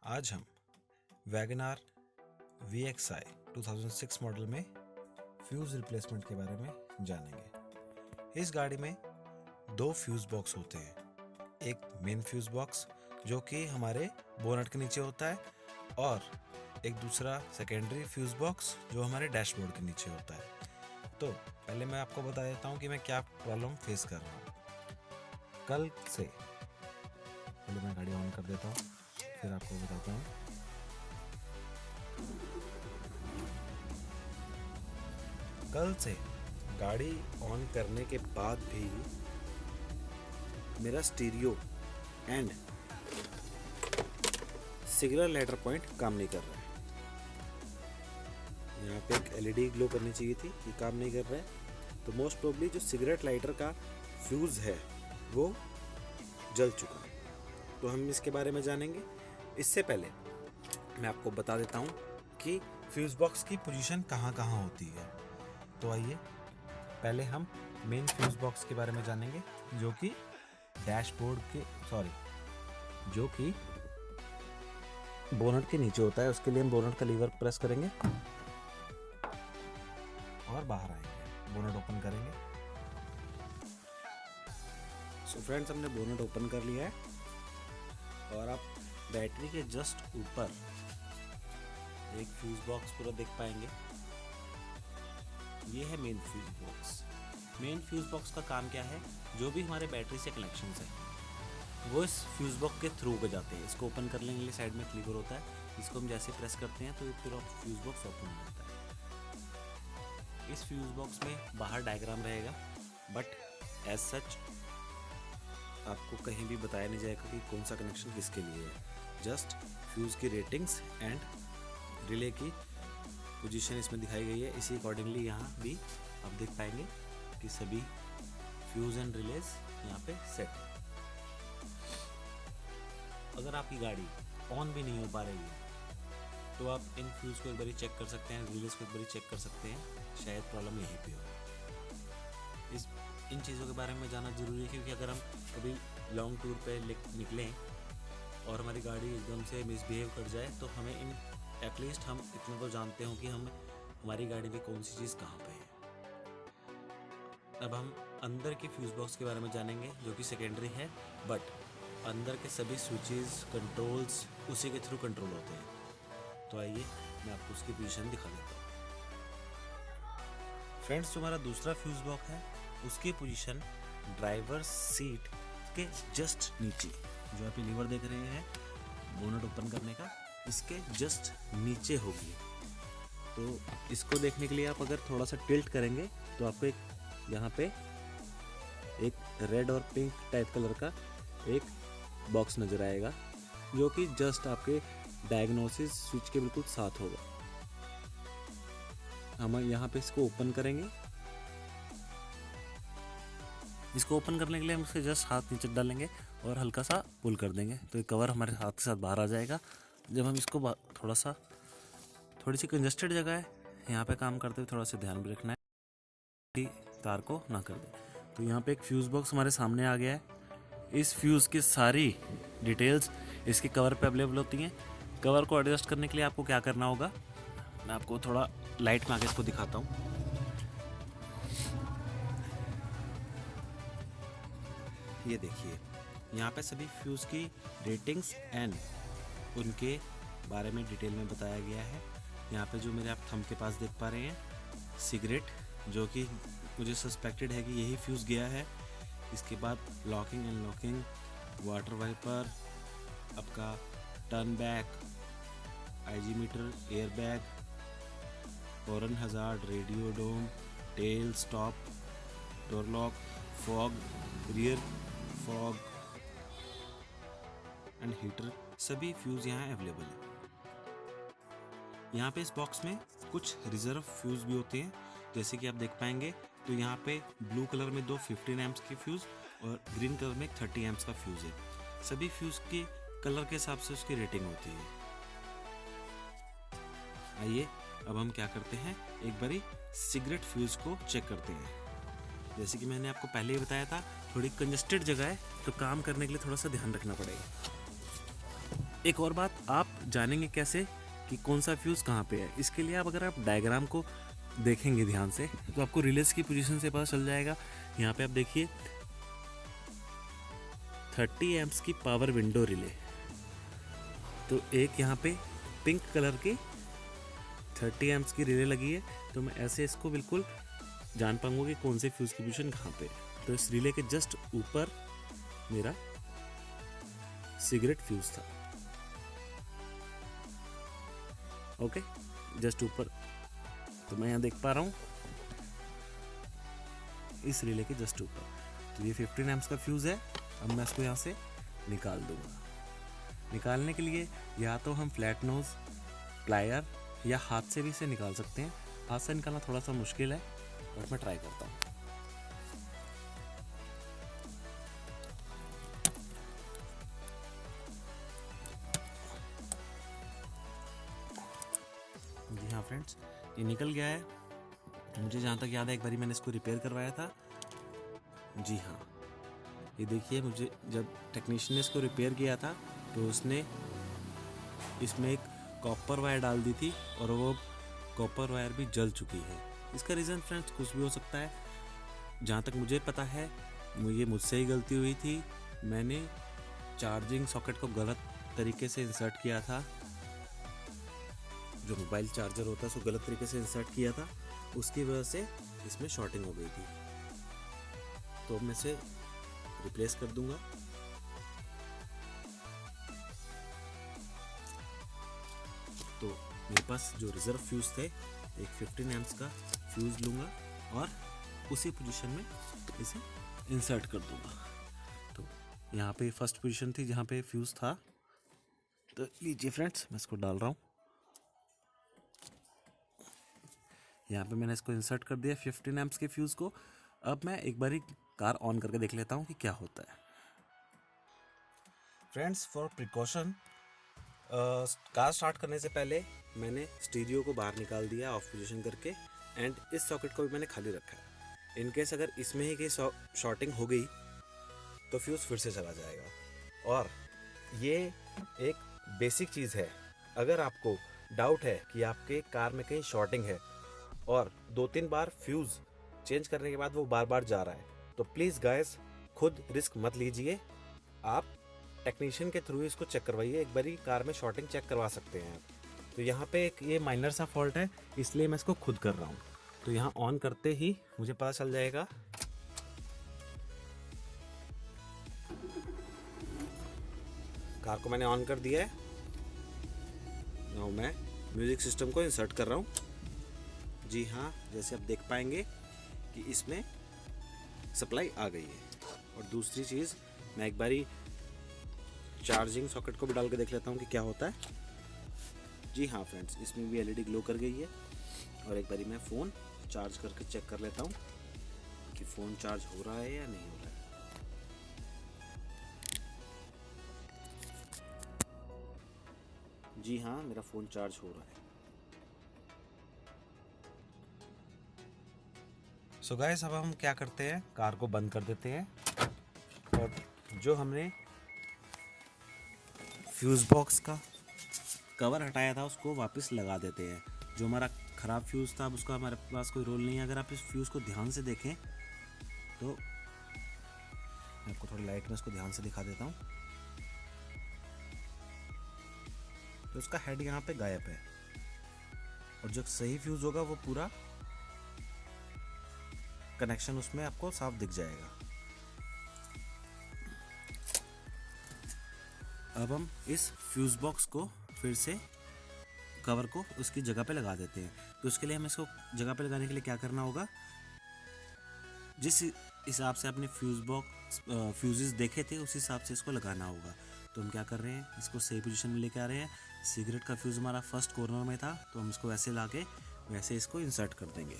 आज हम WagonR VXI 2006 model में फ्यूज़ रिप्लेसमेंट के बारे में जानेंगे। इस गाड़ी में दो फ्यूज़ बॉक्स होते हैं, एक मेन फ्यूज़ बॉक्स जो कि हमारे बोनट के नीचे होता है और एक दूसरा सेकेंडरी फ्यूज़ बॉक्स जो हमारे डैशबोर्ड के नीचे होता है। तो पहले मैं आपको बता देता हूँ कि मैं क्या प्रॉब्लम फेस कर रहा हूँ। कल से पहले मैं गाड़ी ऑन कर देता हूँ, फिर आपको बताता हूँ। कल से गाड़ी ऑन करने के बाद भी मेरा stereo and signal lighter point काम नहीं कर रहा है। यहाँ पे एक LED ग्लो करनी चाहिए थी, ये काम नहीं कर रहा है। तो मोस्ट प्रोबेबली जो सिगरेट लाइटर का फ्यूज़ है वो जल चुका है। तो हम इसके बारे में जानेंगे। इससे पहले मैं आपको बता देता हूँ कि फ्यूज़ बॉक्स की पोजीशन कहाँ कहाँ होती है। तो आइए पहले हम मेन फ्यूज़ बॉक्स के बारे में जानेंगे जो कि डैशबोर्ड के जो कि बोनट के नीचे होता है। उसके लिए हम बोनट का लीवर प्रेस करेंगे और बाहर आएंगे, बोनट ओपन करेंगे। सो फ्रेंड्स, हमने बोनट ओपन कर लिया है और आप बैटरी के जस्ट ऊपर एक फ्यूज़ बॉक्स पूरा देख पाएंगे। ये है main fuse box. Main fuse box का काम क्या है, जो भी हमारे बैटरी से कनेक्शंस है वो इस फ्यूज़ बॉक्स के थ्रू हो जाते हैं। इसको ओपन करने के लिए साइड में लीवर होता है, इसको हम जैसे प्रेस करते हैं तो ये पूरा फ्यूज़ बॉक्स ओपन हो जाता है। इस फ्यूज़ बॉक्स में बाहर डायग्राम रहेगा, बट एज सच आपको कहीं भी बताया नहीं जाएगा कि कौन सा कनेक्शन किसके लिए है। जस्ट फ्यूज़ की रेटिंग्स एंड रिले की पोजीशन इसमें दिखाई गई है। इसी अकॉर्डिंगली यहाँ भी आप देख पाएंगे कि सभी फ्यूज़ एंड रिलेज यहाँ पे सेट है। अगर आपकी गाड़ी ऑन भी नहीं हो पा रही है तो आप इन फ्यूज़ को एक बारी चेक कर सकते हैं, रिलेज को एक बारी चेक कर सकते हैं, शायद प्रॉब्लम यहीं पे हो। इन चीज़ों के बारे में जानना ज़रूरी है, क्योंकि अगर हम कभी लॉन्ग टूर पे निकलें और हमारी गाड़ी एकदम से मिसबिहेव कर जाए तो हमें एटलीस्ट हम इतना तो जानते हो कि हमारी गाड़ी में कौन सी चीज़ कहाँ पे है। अब हम अंदर के फ्यूज़ बॉक्स के बारे में जानेंगे जो कि सेकेंडरी है, बट अंदर के सभी स्विचेस कंट्रोल्स उसी के थ्रू कंट्रोल होते हैं। तो आइए मैं आपको उसकी पोजीशन दिखा देता हूँ। फ्रेंड्स, जो हमारा दूसरा फ्यूज़ बॉक्स है उसकी पोजीशन ड्राइवर सीट के जस्ट नीचे, जो आप लीवर देख रहे हैं बोनट ओपन करने का, इसके जस्ट नीचे होगी। तो इसको देखने के लिए आप अगर थोड़ा सा टिल्ट करेंगे तो आपको एक यहाँ पे एक रेड और पिंक टाइप कलर का एक बॉक्स नज़र आएगा जो कि जस्ट आपके डायग्नोसिस स्विच के बिल्कुल साथ होगा। हम यहाँ पे इसको ओपन करेंगे। इसको ओपन करने के लिए हम इसके जस्ट हाथ नीचे डालेंगे और हल्का सा पुल कर देंगे तो ये कवर हमारे हाथ के साथ बाहर आ जाएगा। जब हम इसको थोड़ी सी कंजस्टेड जगह है, यहाँ पे काम करते हुए थोड़ा सा ध्यान भी रखना है कि तार को ना कर दे। तो यहाँ पे एक फ्यूज़ बॉक्स हमारे सामने आ गया है। इस फ्यूज़ की सारी डिटेल्स इसके कवर पे अवेलेबल होती हैं। कवर को एडजस्ट करने के लिए आपको क्या करना होगा, मैं आपको थोड़ा लाइट में आगे इसको दिखाता हूँ। ये देखिए, यहाँ पे सभी फ्यूज़ की रेटिंग्स एंड उनके बारे में डिटेल में बताया गया है। यहाँ पे जो मेरे आप थंब के पास देख पा रहे हैं सिगरेट, जो कि मुझे सस्पेक्टेड है कि यही फ्यूज़ गया है। इसके बाद locking and locking, water wiper, आपका turn back, IG metre, air bag, horn hazard, radio dome, tail stop, door lock, fog, rear fog and heater, सभी फ्यूज़ यहाँ अवेलेबल है। यहाँ पे इस बॉक्स में कुछ रिजर्व फ्यूज़ भी होते हैं, जैसे कि आप देख पाएंगे। तो यहाँ पे ब्लू कलर में दो 15 एम्प्स के फ्यूज़ और ग्रीन कलर में 30 एम्प्स का फ्यूज़ है। सभी फ्यूज़ के कलर के हिसाब से उसकी रेटिंग होती है। आइए अब हम क्या करते हैं, एक बारी सिगरेट फ्यूज़ को चेक करते हैं। जैसे कि मैंने आपको पहले ही बताया था, थोड़ी कंजस्टेड जगह है तो काम करने के लिए थोड़ा सा ध्यान रखना पड़ेगा। एक और बात, आप जानेंगे कैसे कि कौन सा फ्यूज़ कहाँ पे है। इसके लिए आप अगर आप डायग्राम को देखेंगे ध्यान से तो आपको रिलेस की पोजीशन से पता चल जाएगा। यहाँ पे आप देखिए 30 एम्प्स की पावर विंडो रिले, तो एक यहाँ पे पिंक कलर की 30 एम्प्स की रिले लगी है। तो मैं ऐसे इसको बिल्कुल जान पाऊंगा कि कौन से फ्यूज़ की पोजीशन कहाँ पे है। तो इस रिले के जस्ट ऊपर मेरा सिगरेट फ्यूज़ था। ओके, जस्ट ऊपर, तो मैं यहाँ देख पा रहा हूँ इस रिले के जस्ट ऊपर। तो ये 15 एम्प्स का फ्यूज़ है। अब मैं इसको यहाँ से निकाल दूंगा। निकालने के लिए या तो हम फ्लैट नोज प्लायर या हाथ से भी इसे निकाल सकते हैं। हाथ से निकालना थोड़ा सा मुश्किल है, बट मैं ट्राई करता हूँ। जी हाँ फ्रेंड्स, ये निकल गया है। मुझे जहाँ तक याद है एक बारी मैंने इसको रिपेयर करवाया था। जी हाँ, ये देखिए, मुझे जब टेक्नीशियन ने इसको रिपेयर किया था तो उसने इसमें एक कॉपर वायर डाल दी थी और वो कॉपर वायर भी जल चुकी है। इसका रीज़न फ्रेंड्स कुछ भी हो सकता है। जहाँ तक मुझे पता है ये मुझसे ही गलती हुई थी। मैंने चार्जिंग सॉकेट को गलत तरीके से इंसर्ट किया था। जो मोबाइल चार्जर होता है उसको गलत तरीके से इंसर्ट किया था, उसकी वजह से इसमें शॉर्टिंग हो गई थी। तो मैं इसे रिप्लेस कर दूंगा। तो मेरे पास जो रिजर्व फ्यूज़ थे, एक 15 एम्प्स का फ्यूज़ लूँगा और उसी पोजीशन में इसे इंसर्ट कर दूंगा। तो यहाँ पे फर्स्ट पोजीशन थी जहाँ पे फ्यूज़ था। तो लीजिए फ्रेंड्स, मैं इसको डाल रहा हूँ। यहाँ पे मैंने इसको इंसर्ट कर दिया 15 एम्प्स के फ्यूज़ को। अब मैं एक बारी कार ऑन करके देख लेता हूँ कि क्या होता है। Friends, for precaution, car start करने से पहले मैंने स्टीरियो को बाहर निकाल दिया ऑफ पोजीशन करके, एंड इस सॉकेट को भी मैंने खाली रखा है। इन केस अगर इसमें ही कहीं शॉर्टिंग हो गई तो फ्यूज़ फिर से चला जाएगा। और ये एक बेसिक चीज़ है। अगर आपको डाउट है कि आपके कार में कहीं शॉर्टिंग है और 2-3 बार फ्यूज़ चेंज करने के बाद वो बार बार जा रहा है, तो प्लीज़ गाइस खुद रिस्क मत लीजिए। आप टेक्नीशियन के थ्रू इसको चेक करवाइए। एक बारी कार में शॉर्टिंग चेक करवा सकते हैं। तो यहाँ पे एक ये माइनर सा फॉल्ट है, इसलिए मैं इसको खुद कर रहा हूँ। तो यहाँ ऑन करते ही मुझे पता चल जाएगा। कार को मैंने ऑन कर दिया है। नाउ मैं म्यूज़िक सिस्टम को इंसर्ट कर रहा हूँ। जी हाँ, जैसे आप देख पाएंगे कि इसमें सप्लाई आ गई है। और दूसरी चीज़, मैं एक बारी चार्जिंग सॉकेट को भी डाल के देख लेता हूँ कि क्या होता है। जी हाँ फ्रेंड्स, इसमें भी एलईडी ग्लो कर गई है। और एक बारी मैं फ़ोन चार्ज करके चेक कर लेता हूँ कि फ़ोन चार्ज हो रहा है या नहीं हो रहा है। जी हाँ, मेरा फ़ोन चार्ज हो रहा है। सो गाइस, अब हम क्या करते हैं, कार को बंद कर देते हैं और जो हमने फ्यूज़ बॉक्स का कवर हटाया था उसको वापस लगा देते हैं। जो हमारा ख़राब फ्यूज़ था अब उसका हमारे पास कोई रोल नहीं है। अगर आप इस फ्यूज़ को ध्यान से देखें तो मैं आपको थोड़ी लाइट में इसको ध्यान से दिखा देता हूँ। तो उसका हेड यहाँ पे गायब है और जो सही फ्यूज़ होगा वो पूरा कनेक्शन उसमें आपको साफ दिख जाएगा। अब हम इस फ्यूज़ बॉक्स को फिर से कवर को उसकी जगह पे लगा देते हैं। तो उसके लिए हमें इसको जगह पे लगाने के लिए क्या करना होगा, जिस हिसाब से आपने फ्यूज़ेस देखे थे उस हिसाब से इसको लगाना होगा। तो हम क्या कर रहे हैं, इसको सही पोजीशन में लेके आ रहे हैं। सिगरेट का फ्यूज़ हमारा फर्स्ट कॉर्नर में था, तो हम इसको वैसे ला के वैसे इसको इंसर्ट कर देंगे।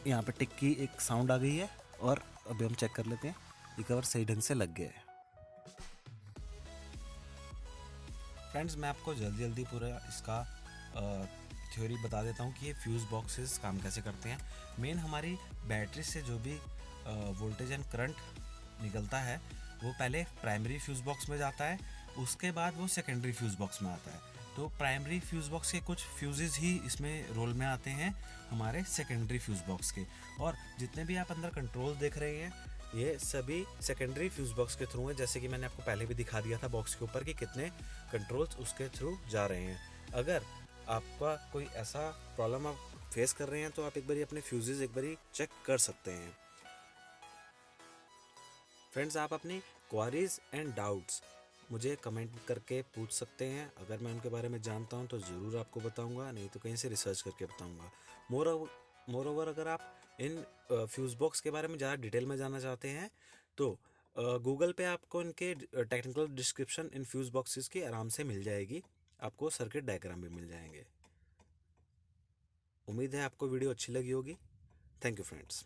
यहाँ पे टिक की एक साउंड आ गई है और अभी हम चेक कर लेते हैं ये कवर सही ढंग से लग गया है। फ्रेंड्स, मैं आपको जल्दी जल्दी पूरा इसका थ्योरी बता देता हूँ कि ये फ्यूज़ बॉक्सेस काम कैसे करते हैं। मेन हमारी बैटरी से जो भी वोल्टेज एंड करंट निकलता है वो पहले प्राइमरी फ्यूज़ बॉक्स में जाता है, उसके बाद वो सेकेंडरी फ्यूज़ बॉक्स में आता है। तो प्राइमरी फ्यूज़ बॉक्स के कुछ फ्यूजेस ही इसमें रोल में आते हैं हमारे सेकेंडरी फ्यूज़ बॉक्स के, और जितने भी आप अंदर कंट्रोल देख रहे हैं ये सभी सेकेंडरी फ्यूज़ बॉक्स के थ्रू है। जैसे कि मैंने आपको पहले भी दिखा दिया था बॉक्स के ऊपर कि कितने कंट्रोल्स उसके थ्रू जा रहे हैं। अगर आपका कोई ऐसा प्रॉब्लम आप फेस कर रहे हैं तो आप एक बारी अपने फ्यूजेस एक बारी चेक कर सकते हैं। फ्रेंड्स, आप अपनी क्वारीज एंड डाउट्स मुझे कमेंट करके पूछ सकते हैं। अगर मैं उनके बारे में जानता हूं तो ज़रूर आपको बताऊंगा, नहीं तो कहीं से रिसर्च करके बताऊंगा। मोर ओवर अगर आप इन फ्यूज़ बॉक्स के बारे में ज़्यादा डिटेल में जानना चाहते हैं तो गूगल पे आपको इनके technical description in fuse boxes की आराम से मिल जाएगी। आपको सर्किट डायग्राम भी मिल जाएंगे। उम्मीद है आपको वीडियो अच्छी लगी होगी। Thank you friends.